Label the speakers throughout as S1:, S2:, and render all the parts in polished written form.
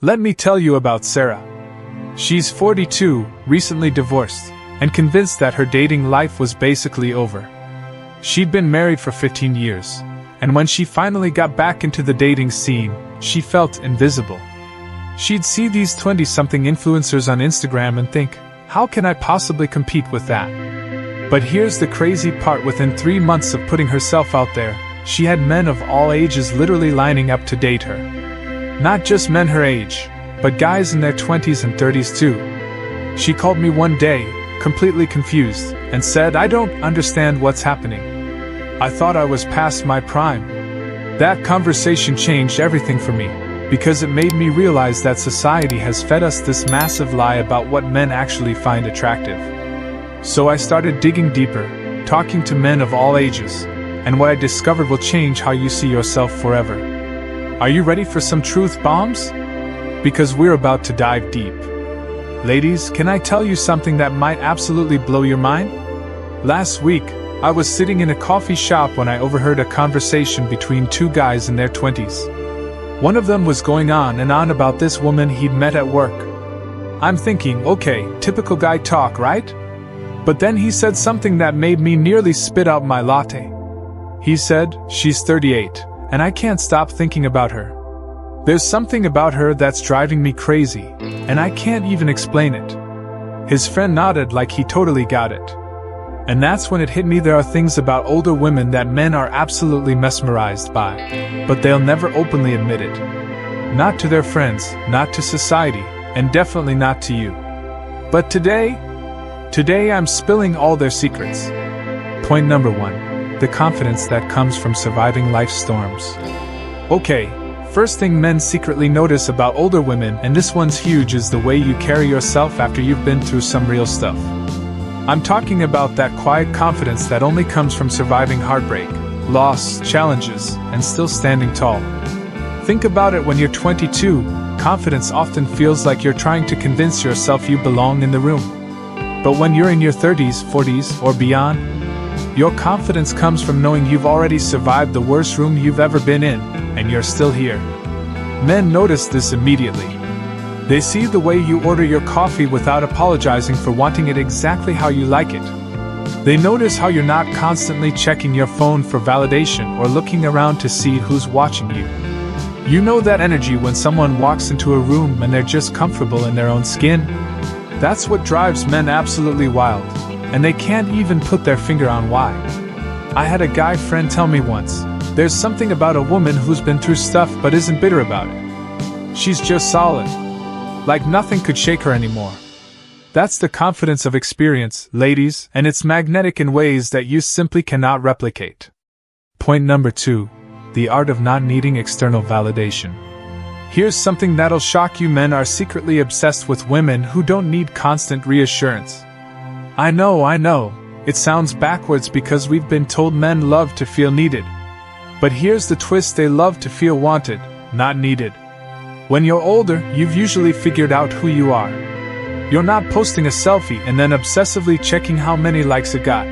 S1: Let me tell you about Sarah. She's 42, recently divorced, and convinced that her dating life was basically over. She'd been married for 15 years, and when she finally got back into the dating scene, she felt invisible. She'd see these 20-something influencers on Instagram and think, how can I possibly compete with that? But here's the crazy part: within 3 months of putting herself out there, she had men of all ages literally lining up to date her. Not just men her age, but guys in their 20s and 30s too. She called me one day, completely confused, and said, I don't understand what's happening. I thought I was past my prime. That conversation changed everything for me, because it made me realize that society has fed us this massive lie about what men actually find attractive. So I started digging deeper, talking to men of all ages, and what I discovered will change how you see yourself forever. Are you ready for some truth bombs? Because we're about to dive deep. Ladies, can I tell you something that might absolutely blow your mind? Last week, I was sitting in a coffee shop when I overheard a conversation between two guys in their 20s. One of them was going on and on about this woman he'd met at work. I'm thinking, okay, typical guy talk, right? But then he said something that made me nearly spit out my latte. He said, she's 38, and I can't stop thinking about her. There's something about her that's driving me crazy, and I can't even explain it. His friend nodded like he totally got it. And that's when it hit me: there are things about older women that men are absolutely mesmerized by, but they'll never openly admit it. Not to their friends, not to society, and definitely not to you. But today I'm spilling all their secrets. Point number 1. The confidence that comes from surviving life's storms. Okay, first thing men secretly notice about older women, and this one's huge, is the way you carry yourself after you've been through some real stuff. I'm talking about that quiet confidence that only comes from surviving heartbreak, loss, challenges, and still standing tall. Think about it: when you're 22, confidence often feels like you're trying to convince yourself you belong in the room. But when you're in your 30s, 40s, or beyond, your confidence comes from knowing you've already survived the worst room you've ever been in, and you're still here. Men notice this immediately. They see the way you order your coffee without apologizing for wanting it exactly how you like it. They notice how you're not constantly checking your phone for validation or looking around to see who's watching you. You know that energy when someone walks into a room and they're just comfortable in their own skin? That's what drives men absolutely wild, and they can't even put their finger on why. I had a guy friend tell me once, there's something about a woman who's been through stuff but isn't bitter about it. She's just solid. Like nothing could shake her anymore. That's the confidence of experience, ladies, and it's magnetic in ways that you simply cannot replicate. Point number 2. The art of not needing external validation. Here's something that'll shock you: men are secretly obsessed with women who don't need constant reassurance. I know, it sounds backwards because we've been told men love to feel needed. But here's the twist: they love to feel wanted, not needed. When you're older, you've usually figured out who you are. You're not posting a selfie and then obsessively checking how many likes it got.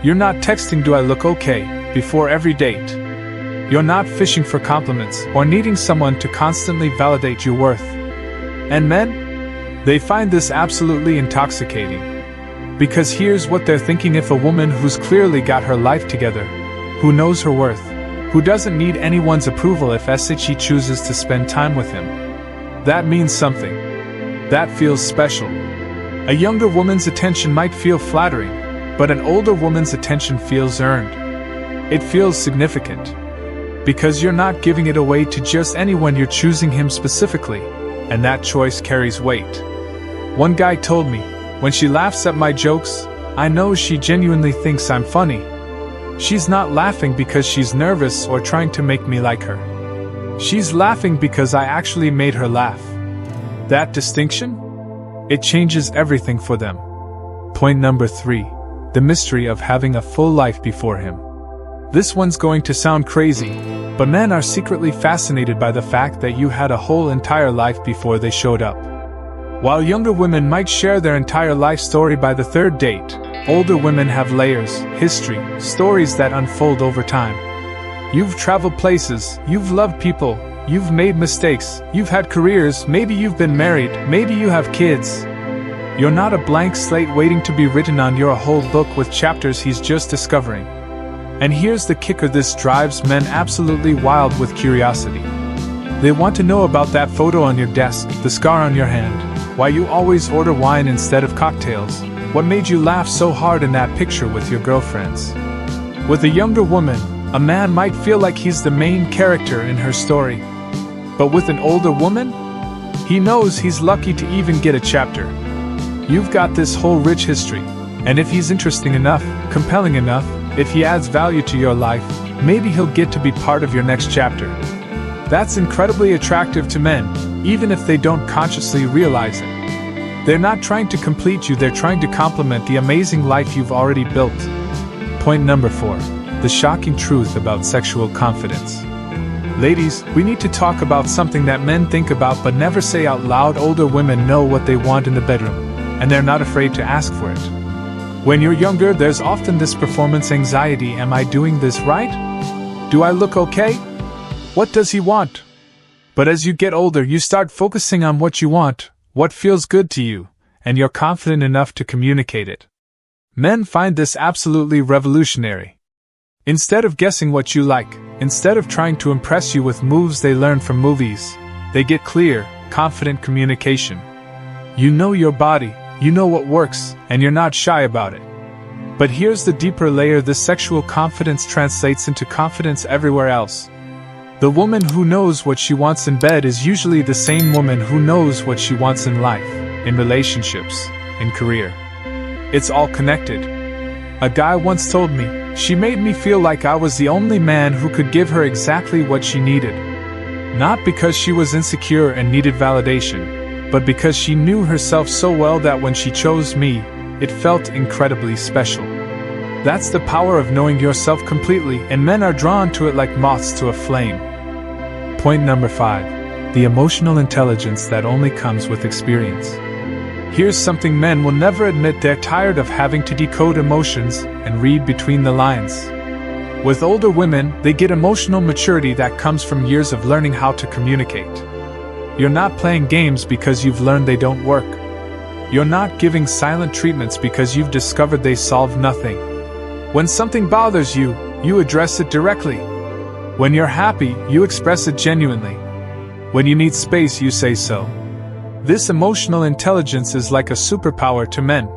S1: You're not texting "do I look okay" before every date. You're not fishing for compliments or needing someone to constantly validate your worth. And men? They find this absolutely intoxicating. Because here's what they're thinking: if a woman who's clearly got her life together, who knows her worth, who doesn't need anyone's approval if she chooses to spend time with him, that means something. That feels special. A younger woman's attention might feel flattering, but an older woman's attention feels earned. It feels significant. Because you're not giving it away to just anyone, you're choosing him specifically, and that choice carries weight. One guy told me, when she laughs at my jokes, I know she genuinely thinks I'm funny. She's not laughing because she's nervous or trying to make me like her. She's laughing because I actually made her laugh. That distinction? It changes everything for them. Point number 3. The mystery of having a full life before him. This one's going to sound crazy, but men are secretly fascinated by the fact that you had a whole entire life before they showed up. While younger women might share their entire life story by the 3rd date, older women have layers, history, stories that unfold over time. You've traveled places, you've loved people, you've made mistakes, you've had careers, maybe you've been married, maybe you have kids. You're not a blank slate waiting to be written on. You're a whole book with chapters he's just discovering. And here's the kicker: this drives men absolutely wild with curiosity. They want to know about that photo on your desk, the scar on your hand, why you always order wine instead of cocktails, what made you laugh so hard in that picture with your girlfriends. With a younger woman, a man might feel like he's the main character in her story. But with an older woman, he knows he's lucky to even get a chapter. You've got this whole rich history, and if he's interesting enough, compelling enough, if he adds value to your life, maybe he'll get to be part of your next chapter. That's incredibly attractive to men, even if they don't consciously realize it. They're not trying to complete you, they're trying to complement the amazing life you've already built. Point number 4. The shocking truth about sexual confidence. Ladies, we need to talk about something that men think about but never say out loud. Older women know what they want in the bedroom, and they're not afraid to ask for it. When you're younger, there's often this performance anxiety. Am I doing this right? Do I look okay? What does he want? But as you get older, you start focusing on what you want, what feels good to you, and you're confident enough to communicate it. Men find this absolutely revolutionary. Instead of guessing what you like, instead of trying to impress you with moves they learn from movies, they get clear, confident communication. You know your body, you know what works, and you're not shy about it. But here's the deeper layer: this sexual confidence translates into confidence everywhere else. The woman who knows what she wants in bed is usually the same woman who knows what she wants in life, in relationships, in career. It's all connected. A guy once told me, "She made me feel like I was the only man who could give her exactly what she needed." Not because she was insecure and needed validation, but because she knew herself so well that when she chose me, it felt incredibly special. That's the power of knowing yourself completely, and men are drawn to it like moths to a flame. Point number 5. The emotional intelligence that only comes with experience. Here's something men will never admit: they're tired of having to decode emotions and read between the lines. With older women, they get emotional maturity that comes from years of learning how to communicate. You're not playing games because you've learned they don't work. You're not giving silent treatments because you've discovered they solve nothing. When something bothers you, you address it directly. When you're happy, you express it genuinely. When you need space, you say so. This emotional intelligence is like a superpower to men.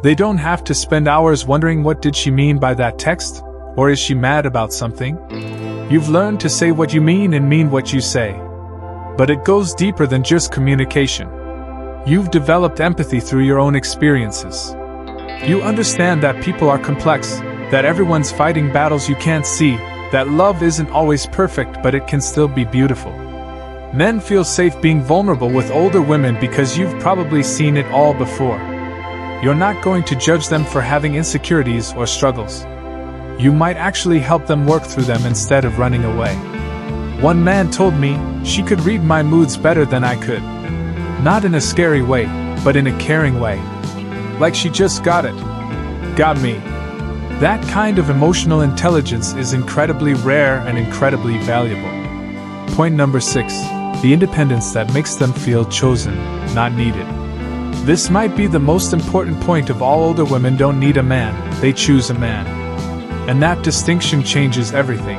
S1: They don't have to spend hours wondering, what did she mean by that text? Or is she mad about something? You've learned to say what you mean and mean what you say. But it goes deeper than just communication. You've developed empathy through your own experiences. You understand that people are complex, that everyone's fighting battles you can't see, that love isn't always perfect but it can still be beautiful. Men feel safe being vulnerable with older women because you've probably seen it all before. You're not going to judge them for having insecurities or struggles. You might actually help them work through them instead of running away. One man told me, "She could read my moods better than I could. Not in a scary way, but in a caring way. Like she just got it. Got me." That kind of emotional intelligence is incredibly rare and incredibly valuable. Point number 6. The independence that makes them feel chosen, not needed. This might be the most important point of all. Older women don't need a man, they choose a man. And that distinction changes everything.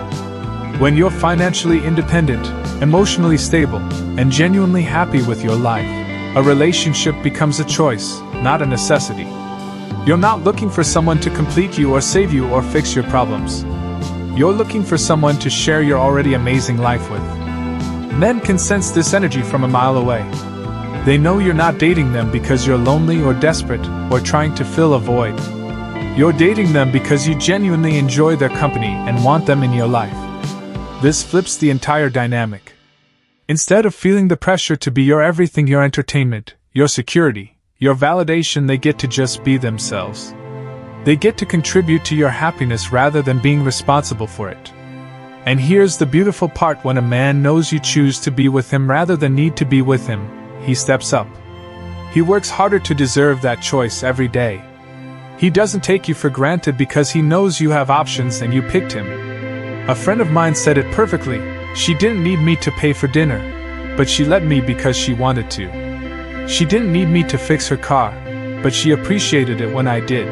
S1: When you're financially independent, emotionally stable, and genuinely happy with your life, a relationship becomes a choice, not a necessity. You're not looking for someone to complete you or save you or fix your problems. You're looking for someone to share your already amazing life with. Men can sense this energy from a mile away. They know you're not dating them because you're lonely or desperate or trying to fill a void. You're dating them because you genuinely enjoy their company and want them in your life. This flips the entire dynamic. Instead of feeling the pressure to be your everything, your entertainment, your security, your validation, they get to just be themselves. They get to contribute to your happiness rather than being responsible for it. And here's the beautiful part: when a man knows you choose to be with him rather than need to be with him, he steps up. He works harder to deserve that choice every day. He doesn't take you for granted because he knows you have options and you picked him. A friend of mine said it perfectly: She didn't need me to pay for dinner, but she let me because she wanted to. She didn't need me to fix her car, but she appreciated it when I did.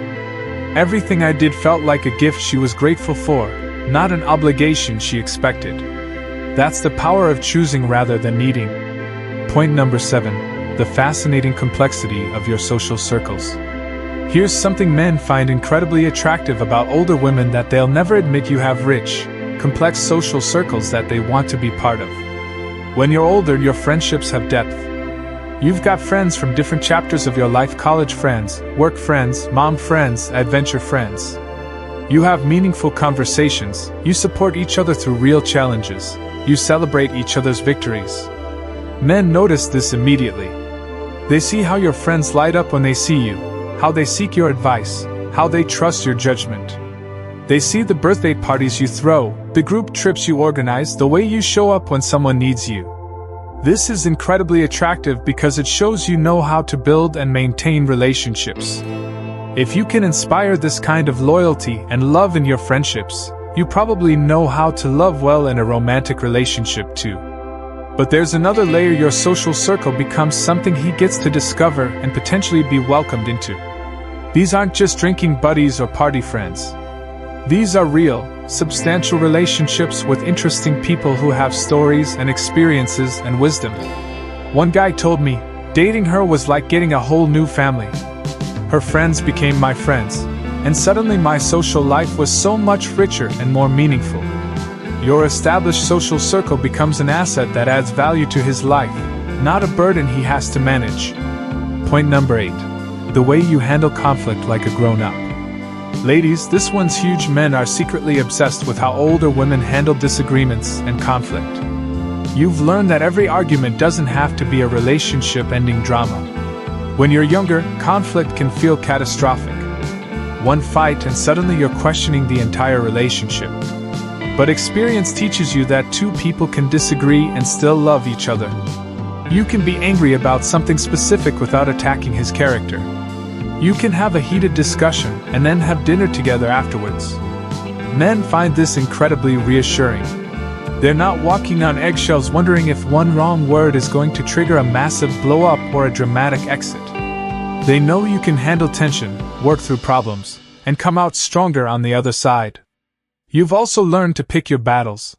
S1: Everything I did felt like a gift she was grateful for, not an obligation she expected. That's the power of choosing rather than needing. Point number 7, the fascinating complexity of your social circles. Here's something men find incredibly attractive about older women that they'll never admit: you have rich, complex social circles that they want to be part of. When you're older, your friendships have depth. You've got friends from different chapters of your life: college friends, work friends, mom friends, adventure friends. You have meaningful conversations, you support each other through real challenges, you celebrate each other's victories. Men notice this immediately. They see how your friends light up when they see you, how they seek your advice, how they trust your judgment. They see the birthday parties you throw, the group trips you organize, the way you show up when someone needs you. This is incredibly attractive because it shows you know how to build and maintain relationships. If you can inspire this kind of loyalty and love in your friendships, you probably know how to love well in a romantic relationship too. But there's another layer: your social circle becomes something he gets to discover and potentially be welcomed into. These aren't just drinking buddies or party friends. These are real, substantial relationships with interesting people who have stories and experiences and wisdom. One guy told me, dating her was like getting a whole new family. Her friends became my friends, and suddenly my social life was so much richer and more meaningful. Your established social circle becomes an asset that adds value to his life, not a burden he has to manage. Point number 8. The way you handle conflict like a grown-up. Ladies, this one's huge. Men are secretly obsessed with how older women handle disagreements and conflict. You've learned that every argument doesn't have to be a relationship-ending drama. When you're younger, conflict can feel catastrophic. One fight and suddenly you're questioning the entire relationship. But experience teaches you that two people can disagree and still love each other. You can be angry about something specific without attacking his character. You can have a heated discussion and then have dinner together afterwards. Men find this incredibly reassuring. They're not walking on eggshells wondering if one wrong word is going to trigger a massive blow-up or a dramatic exit. They know you can handle tension, work through problems, and come out stronger on the other side. You've also learned to pick your battles.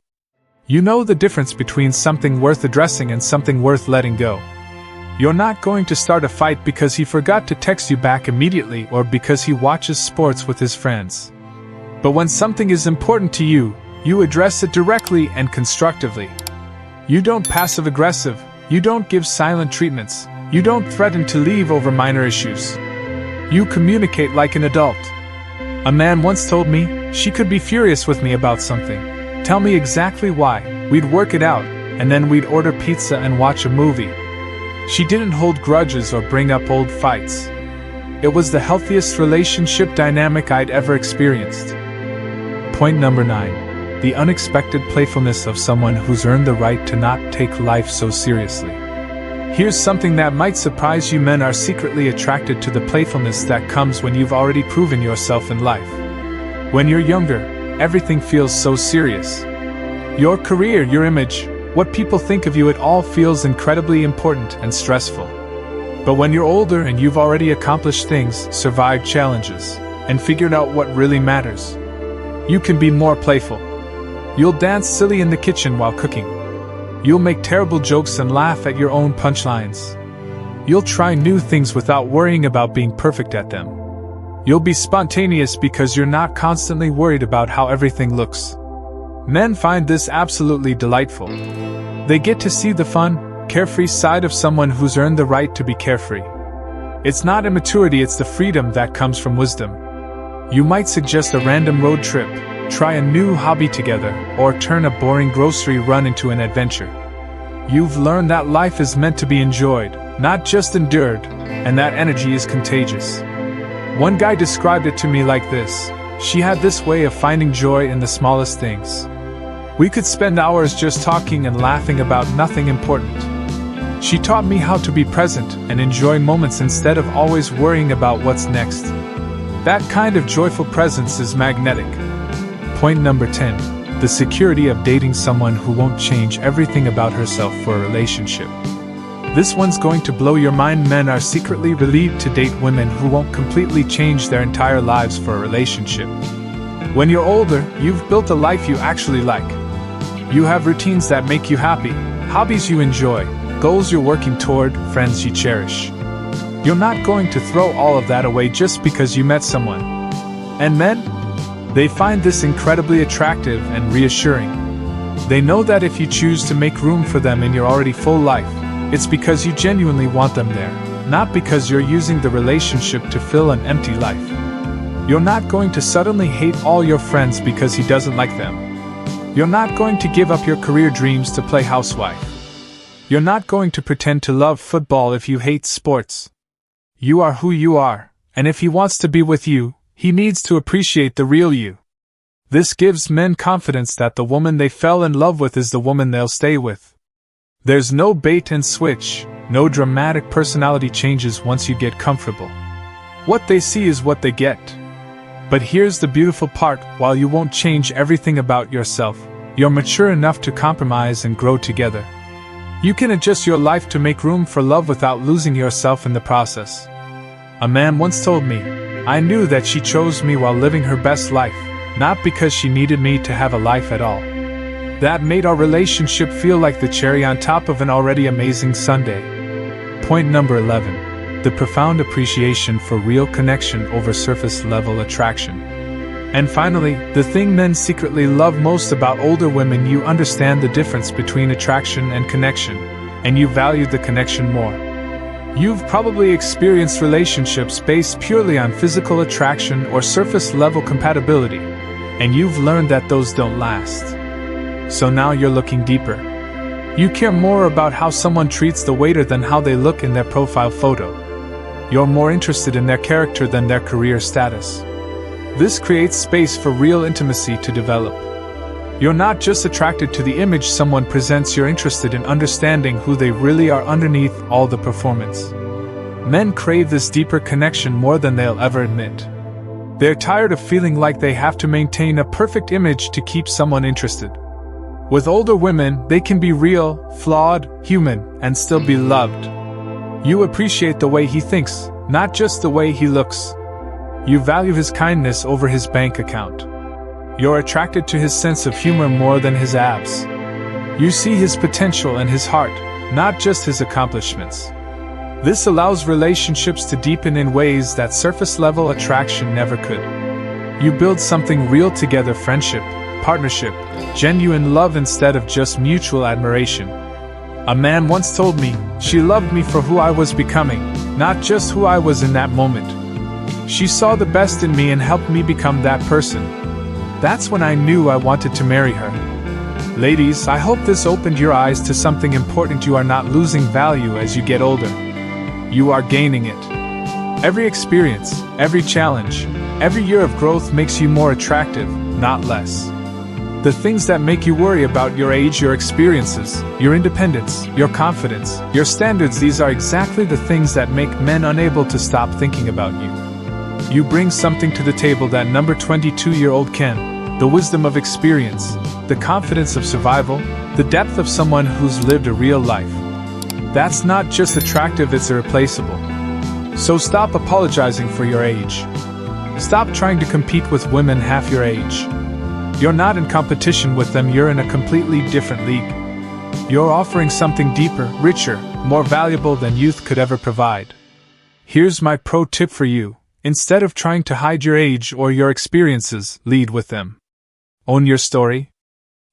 S1: You know the difference between something worth addressing and something worth letting go. You're not going to start a fight because he forgot to text you back immediately or because he watches sports with his friends. But when something is important to you, you address it directly and constructively. You don't passive-aggressive, you don't give silent treatments, you don't threaten to leave over minor issues. You communicate like an adult. A man once told me, she could be furious with me about something. Tell me exactly why, we'd work it out, and then we'd order pizza and watch a movie. She didn't hold grudges or bring up old fights. It was the healthiest relationship dynamic I'd ever experienced. Point number 9. The unexpected playfulness of someone who's earned the right to not take life so seriously. Here's something that might surprise you: men are secretly attracted to the playfulness that comes when you've already proven yourself in life. When you're younger, everything feels so serious. Your career, your image, what people think of you, it all feels incredibly important and stressful. But when you're older and you've already accomplished things, survived challenges, and figured out what really matters, you can be more playful. You'll dance silly in the kitchen while cooking. You'll make terrible jokes and laugh at your own punchlines. You'll try new things without worrying about being perfect at them. You'll be spontaneous because you're not constantly worried about how everything looks. Men find this absolutely delightful. They get to see the fun, carefree side of someone who's earned the right to be carefree. It's not immaturity, it's the freedom that comes from wisdom. You might suggest a random road trip, try a new hobby together, or turn a boring grocery run into an adventure. You've learned that life is meant to be enjoyed, not just endured, and that energy is contagious. One guy described it to me like this: she had this way of finding joy in the smallest things. We could spend hours just talking and laughing about nothing important. She taught me how to be present and enjoy moments instead of always worrying about what's next. That kind of joyful presence is magnetic. Point number 10. the security of dating someone who won't change everything about herself for a relationship. This one's going to blow your mind. Men are secretly relieved to date women who won't completely change their entire lives for a relationship. When you're older, you've built a life you actually like. You have routines that make you happy, hobbies you enjoy, goals you're working toward, friends you cherish. You're not going to throw all of that away just because you met someone. And men? They find this incredibly attractive and reassuring. They know that if you choose to make room for them in your already full life, it's because you genuinely want them there, not because you're using the relationship to fill an empty life. You're not going to suddenly hate all your friends because he doesn't like them. You're not going to give up your career dreams to play housewife. You're not going to pretend to love football if you hate sports. You are who you are, and if he wants to be with you, he needs to appreciate the real you. This gives men confidence that the woman they fell in love with is the woman they'll stay with. There's no bait and switch, no dramatic personality changes once you get comfortable. What they see is what they get. But here's the beautiful part: while you won't change everything about yourself, you're mature enough to compromise and grow together. You can adjust your life to make room for love without losing yourself in the process. A man once told me, "I knew that she chose me while living her best life, not because she needed me to have a life at all." That made our relationship feel like the cherry on top of an already amazing sundae. Point number 11. The profound appreciation for real connection over surface-level attraction. And finally, the thing men secretly love most about older women: you understand the difference between attraction and connection, and you value the connection more. You've probably experienced relationships based purely on physical attraction or surface-level compatibility, and you've learned that those don't last. So now you're looking deeper. You care more about how someone treats the waiter than how they look in their profile photo. You're more interested in their character than their career status. This creates space for real intimacy to develop. You're not just attracted to the image someone presents, you're interested in understanding who they really are underneath all the performance. Men crave this deeper connection more than they'll ever admit. They're tired of feeling like they have to maintain a perfect image to keep someone interested. With older women, they can be real, flawed, human, and still be loved. You appreciate the way he thinks, not just the way he looks. You value his kindness over his bank account. You're attracted to his sense of humor more than his abs. You see his potential and his heart, not just his accomplishments. This allows relationships to deepen in ways that surface-level attraction never could. You build something real together: friendship, partnership, genuine love instead of just mutual admiration. A man once told me, "She loved me for who I was becoming, not just who I was in that moment. She saw the best in me and helped me become that person." That's when I knew I wanted to marry her. Ladies, I hope this opened your eyes to something important. You are not losing value as you get older. You are gaining it. Every experience, every challenge, every year of growth makes you more attractive, not less. The things that make you worry about your age, your experiences, your independence, your confidence, your standards, these are exactly the things that make men unable to stop thinking about you. You bring something to the table that number 22-year-old can: the wisdom of experience, the confidence of survival, the depth of someone who's lived a real life. That's not just attractive, it's irreplaceable. So stop apologizing for your age. Stop trying to compete with women half your age. You're not in competition with them, you're in a completely different league. You're offering something deeper, richer, more valuable than youth could ever provide. Here's my pro tip for you: instead of trying to hide your age or your experiences, lead with them. Own your story.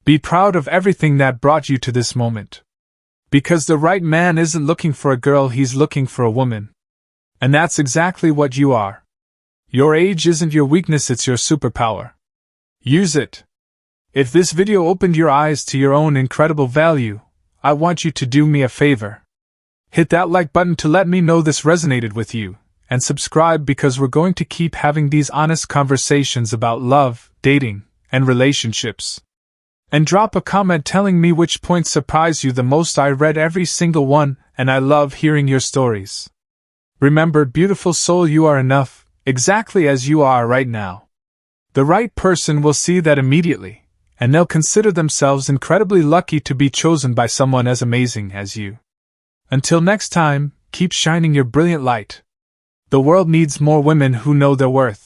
S1: Be proud of everything that brought you to this moment. Because the right man isn't looking for a girl, he's looking for a woman. And that's exactly what you are. Your age isn't your weakness, it's your superpower. Use it. If this video opened your eyes to your own incredible value, I want you to do me a favor. Hit that like button to let me know this resonated with you, and subscribe because we're going to keep having these honest conversations about love, dating, and relationships. And drop a comment telling me which points surprised you the most. I read every single one, and I love hearing your stories. Remember, beautiful soul, you are enough, exactly as you are right now. The right person will see that immediately, and they'll consider themselves incredibly lucky to be chosen by someone as amazing as you. Until next time, keep shining your brilliant light. The world needs more women who know their worth.